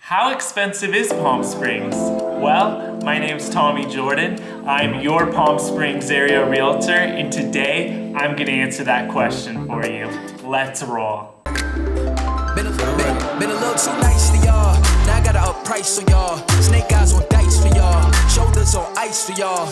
How expensive is Palm Springs? Well, my name's Tommy Jordan. I'm your Palm Springs area realtor, and today I'm gonna answer that question for you. Let's roll. Been a little too nice to y'all. Now I gotta up price on y'all. Snake eyes on dice for y'all. Shoulders on ice for y'all.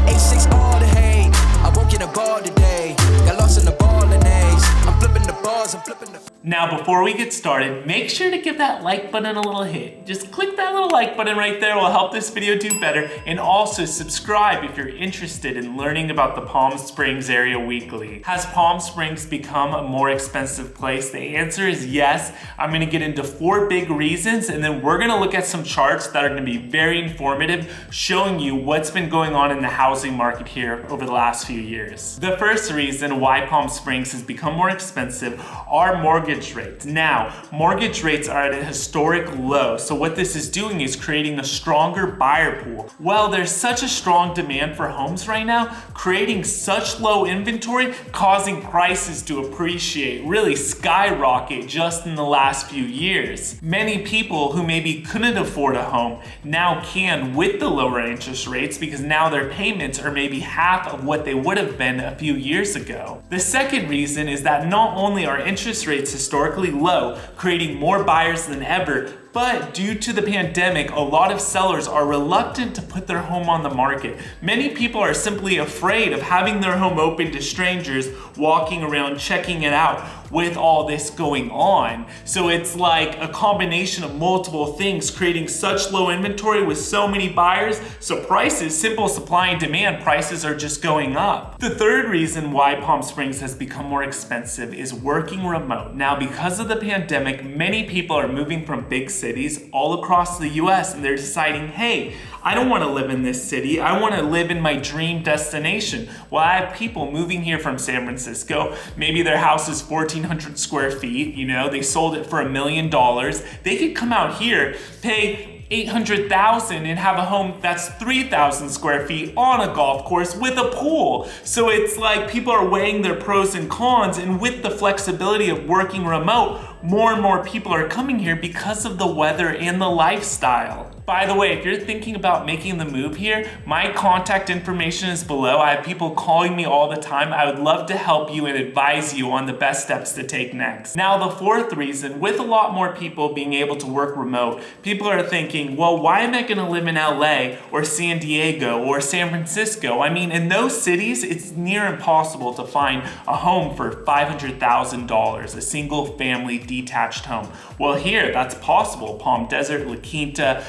A6 all the hate. I won't get a ball today. Got lost in the ball and A's. I'm flipping the balls, I'm flipping the... Now, before we get started, make sure to give that like button a little hit. Just click that little like button right there. It will help this video do better. And also subscribe if you're interested in learning about the Palm Springs area weekly. Has Palm Springs become a more expensive place? The answer is yes. I'm gonna get into 4 big reasons, and then we're gonna look at some charts that are gonna be very informative, showing you what's been going on in the housing market here over the last few years. The first reason why Palm Springs has become more expensive are mortgage rates. Now, mortgage rates are at a historic low, so what this is doing is creating a stronger buyer pool. Well, there's such a strong demand for homes right now, creating such low inventory, causing prices to appreciate, really skyrocket just in the last few years. Many people who maybe couldn't afford a home now can with the lower interest rates, because now their payments are maybe half of what they would have been a few years ago. The second reason is that not only are interest rates historically low, creating more buyers than ever, but due to the pandemic, a lot of sellers are reluctant to put their home on the market. Many people are simply afraid of having their home open to strangers walking around checking it out with all this going on. So it's like a combination of multiple things creating such low inventory with so many buyers, so prices, simple supply and demand, prices are just going up. The third reason why Palm Springs has become more expensive is working remote. Now, because of the pandemic, many people are moving from big cities all across the US, and they're deciding, hey, I don't want to live in this city. I want to live in my dream destination. Well, I have people moving here from San Francisco. Maybe their house is 1,400 square feet. You know, they sold it for $1 million. They could come out here, pay $800,000 and have a home that's 3,000 square feet on a golf course with a pool. So it's like people are weighing their pros and cons, and with the flexibility of working remote, more and more people are coming here because of the weather and the lifestyle. By the way, if you're thinking about making the move here, my contact information is below. I have people calling me all the time. I would love to help you and advise you on the best steps to take next. Now, the fourth reason, with a lot more people being able to work remote, people are thinking, well, why am I gonna live in LA or San Diego or San Francisco? I mean, in those cities, it's near impossible to find a home for $500,000, a single family detached home. Well, here, that's possible. Palm Desert, La Quinta,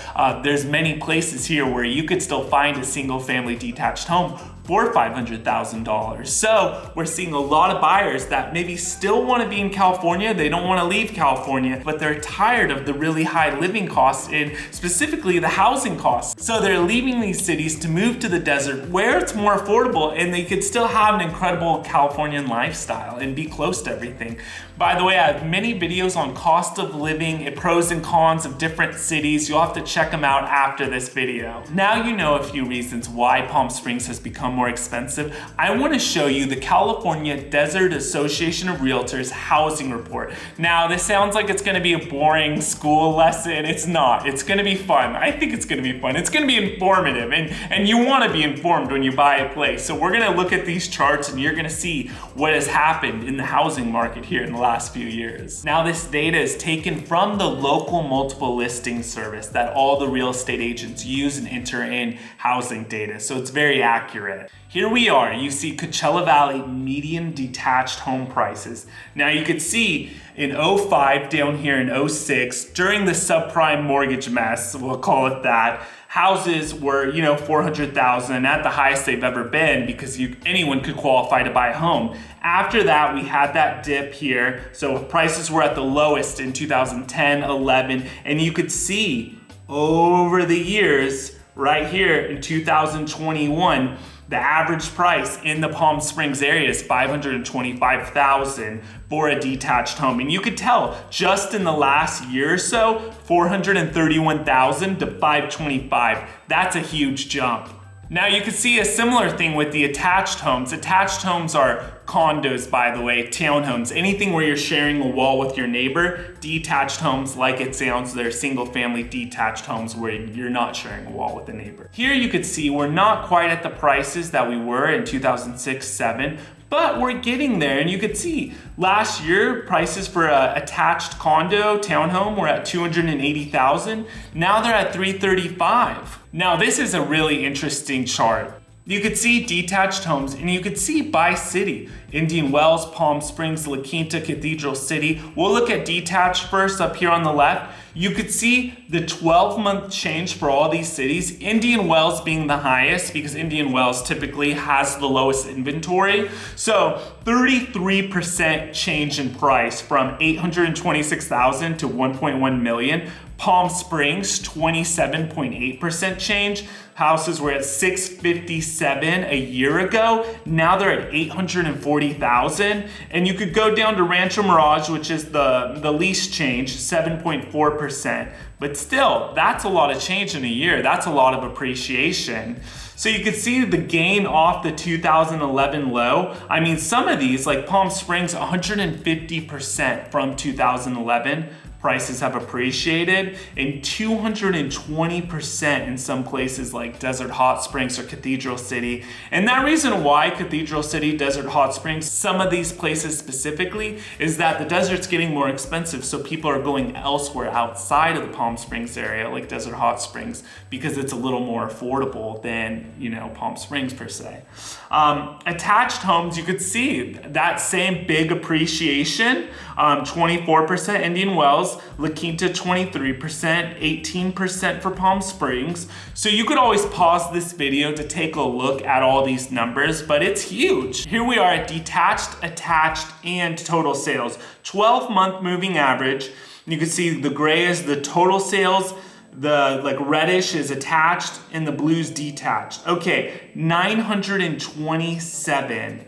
there's many places here where you could still find a single family detached home for $500,000. So we're seeing a lot of buyers that maybe still want to be in California. They don't want to leave California, but they're tired of the really high living costs and specifically the housing costs. So they're leaving these cities to move to the desert where it's more affordable and they could still have an incredible Californian lifestyle and be close to everything. By the way, I have many videos on cost of living and pros and cons of different cities. You'll have to check them out after this video. Now you know a few reasons why Palm Springs has become more expensive. I want to show you the California Desert Association of Realtors housing report. Now, this sounds like it's going to be a boring school lesson. It's not. It's going to be fun. I think it's going to be fun. It's going to be informative, and you want to be informed when you buy a place. So we're going to look at these charts, and you're going to see what has happened in the housing market here in the last few years. Now, this data is taken from the local multiple listing service that all the real estate agents use and enter in housing data. So it's very accurate. Here we are. You see Coachella Valley median detached home prices. Now you could see in 05 down here in 06, during the subprime mortgage mess, we'll call it that, houses were, $400,000 at the highest they've ever been, because anyone could qualify to buy a home. After that, we had that dip here. So prices were at the lowest in 2010, 11, and you could see over the years, right here in 2021, the average price in the Palm Springs area is $525,000 for a detached home. And you could tell just in the last year or so, $431,000 to $525,000. That's a huge jump. Now you can see a similar thing with the attached homes. Attached homes are condos, by the way, townhomes, anything where you're sharing a wall with your neighbor. Detached homes, like it sounds, they're single family detached homes where you're not sharing a wall with a neighbor. Here you could see we're not quite at the prices that we were in 2006-07, but we're getting there. And you could see last year prices for a attached condo townhome were at $280,000. Now they're at $335,000. Now this is a really interesting chart. You could see detached homes, and you could see by city. Indian Wells, Palm Springs, La Quinta, Cathedral City. We'll look at detached first up here on the left. You could see the 12-month change for all these cities. Indian Wells being the highest because Indian Wells typically has the lowest inventory. So 33% change in price from $826,000 to $1.1 million. Palm Springs, 27.8% change. Houses were at $657,000 a year ago. Now they're at $840,000. And you could go down to Rancho Mirage, which is the lease change, 7.4%. But still, that's a lot of change in a year. That's a lot of appreciation. So you can see the gain off the 2011 low. I mean, some of these, like Palm Springs, 150% from 2011. Prices have appreciated, and 220% in some places like Desert Hot Springs or Cathedral City. And that reason why Cathedral City, Desert Hot Springs, some of these places specifically, is that the desert's getting more expensive, so people are going elsewhere outside of the Palm Springs area, like Desert Hot Springs, because it's a little more affordable than, Palm Springs per se. Attached homes, you could see that same big appreciation, 24% Indian Wells, La Quinta 23%, 18% for Palm Springs. So you could always pause this video to take a look at all these numbers, but it's huge. Here we are at detached, attached, and total sales. 12-month moving average. You can see the gray is the total sales, the reddish is attached, and the blue's detached. Okay, 927.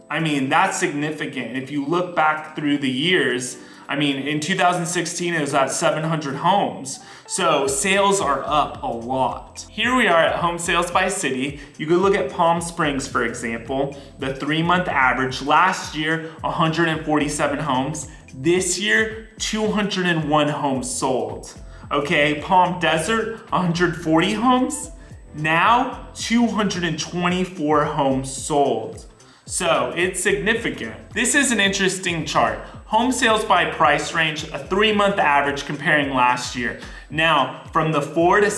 I mean, that's significant. If you look back through the years, in 2016, it was at 700 homes. So sales are up a lot. Here we are at home sales by city. You could look at Palm Springs, for example. The 3-month average last year, 147 homes. This year, 201 homes sold. Okay, Palm Desert, 140 homes. Now, 224 homes sold. So it's significant. This is an interesting chart. Home sales by price range, a 3-month average comparing last year. Now, from the $400,000 to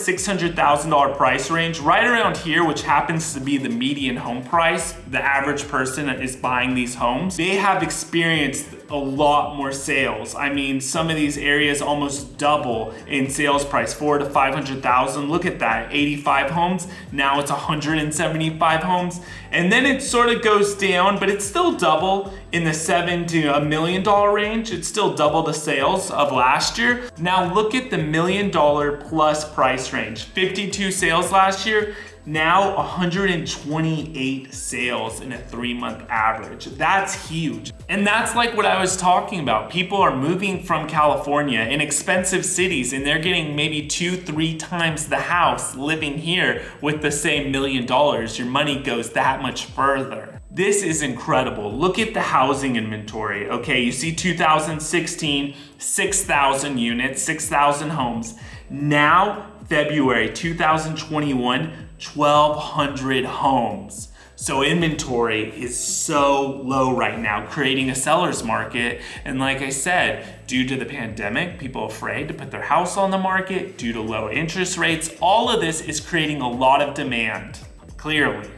$600,000 price range, right around here, which happens to be the median home price, the average person that is buying these homes, they have experienced a lot more sales. Some of these areas almost double in sales price, $400,000 to $500,000. Look at that, 85 homes. Now it's 175 homes. And then it sort of goes down, but it's still double in the $7 to $1 million range. It's still double the sales of last year. Now look at the $1 million plus price range. 52 sales last year. Now 128 sales in a 3-month average. That's huge. And that's like what I was talking about. People are moving from California in expensive cities, and they're getting maybe 2-3 times the house living here with the same $1 million. Your money goes that much further. This is incredible. Look at the housing inventory. Okay, you see 2016, 6,000 units, 6,000 homes. Now, February 2021, 1,200 homes. So inventory is so low right now, creating a seller's market. And like I said, due to the pandemic, people are afraid to put their house on the market, due to low interest rates, all of this is creating a lot of demand, clearly.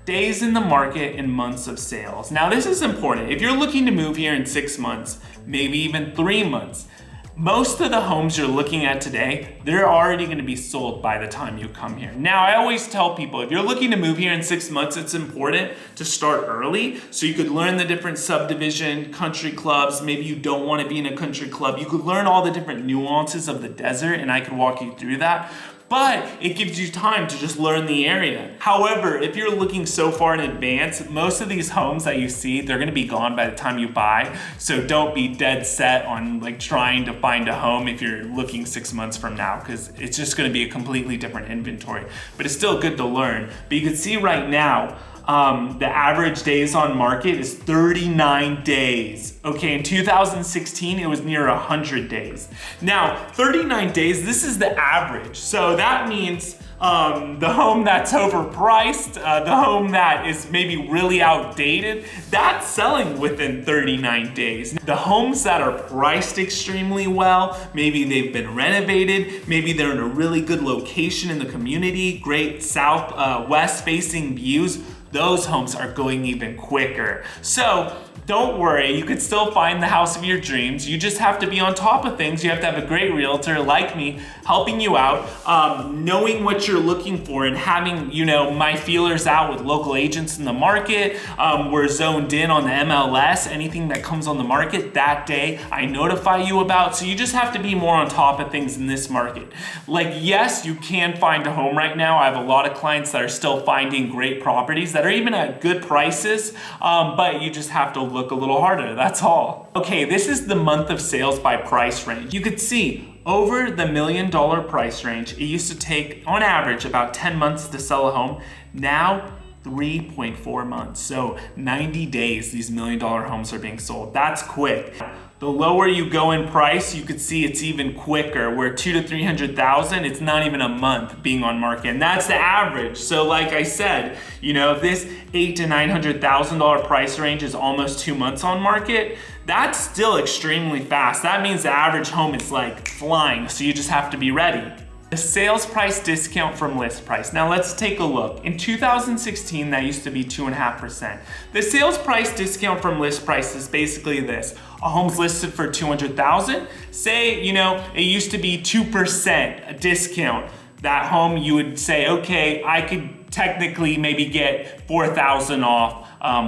Days in the market and months of sales. Now this is important. If you're looking to move here in 6 months, maybe even 3 months, most of the homes you're looking at today, they're already going to be sold by the time you come here. Now, I always tell people, if you're looking to move here in 6 months, it's important to start early so you could learn the different subdivision, country clubs. Maybe you don't want to be in a country club. You could learn all the different nuances of the desert, and I could walk you through that. But it gives you time to just learn the area. However, if you're looking so far in advance, most of these homes that you see, they're gonna be gone by the time you buy. So don't be dead set on trying to find a home if you're looking 6 months from now, because it's just gonna be a completely different inventory. But it's still good to learn. But you can see right now, the average days on market is 39 days. Okay, in 2016, it was near 100 days. Now, 39 days, this is the average. So that means the home that's overpriced, the home that is maybe really outdated, that's selling within 39 days. The homes that are priced extremely well, maybe they've been renovated, maybe they're in a really good location in the community, great west facing views, those homes are going even quicker. So don't worry, you could still find the house of your dreams. You just have to be on top of things. You have to have a great realtor like me helping you out, knowing what you're looking for and having, my feelers out with local agents in the market. We're zoned in on the MLS. Anything that comes on the market that day, I notify you about. So you just have to be more on top of things in this market. Like, yes, you can find a home right now. I have a lot of clients that are still finding great properties that are even at good prices, but you just have to look a little harder, that's all. Okay, this is the month of sales by price range. You could see over the $1 million price range, it used to take on average about 10 months to sell a home. Now 3.4 months. So 90 days, these $1 million homes are being sold. That's quick. The lower you go in price, you could see it's even quicker. Where 200,000 to 300,000, it's not even a month being on market, and that's the average. So like I said, if this $800,000 to $900,000 price range is almost 2 months on market, that's still extremely fast. That means the average home is like flying, so you just have to be ready. The sales price discount from list price. Now let's take a look. In 2016, that used to be 2.5%. The sales price discount from list price is basically this. A home's listed for 200,000. Say, it used to be 2% a discount. That home, you would say, okay, I could technically maybe get 4,000 off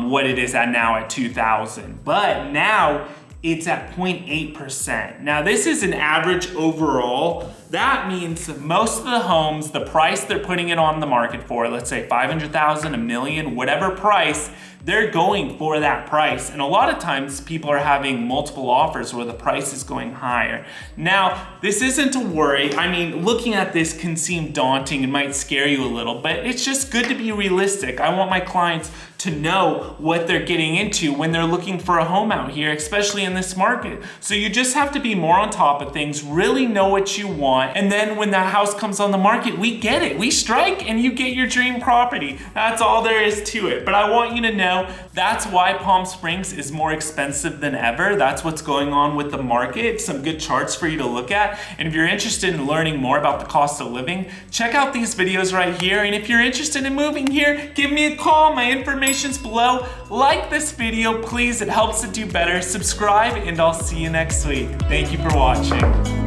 what it is at now at 2,000. But now it's at 0.8%. Now this is an average overall. That means most of the homes, the price they're putting it on the market for, let's say 500,000, $1 million, whatever price, they're going for that price. And a lot of times people are having multiple offers where the price is going higher. Now, this isn't to worry. I mean, looking at this can seem daunting and might scare you a little, but it's just good to be realistic. I want my clients to know what they're getting into when they're looking for a home out here, especially in this market. So you just have to be more on top of things, really know what you want, and then when that house comes on the market, we get it. We strike and you get your dream property. That's all there is to it. But I want you to know that's why Palm Springs is more expensive than ever. That's what's going on with the market. Some good charts for you to look at. And if you're interested in learning more about the cost of living, check out these videos right here. And if you're interested in moving here, give me a call. My information's below. Like this video, please. It helps it do better. Subscribe, and I'll see you next week. Thank you for watching.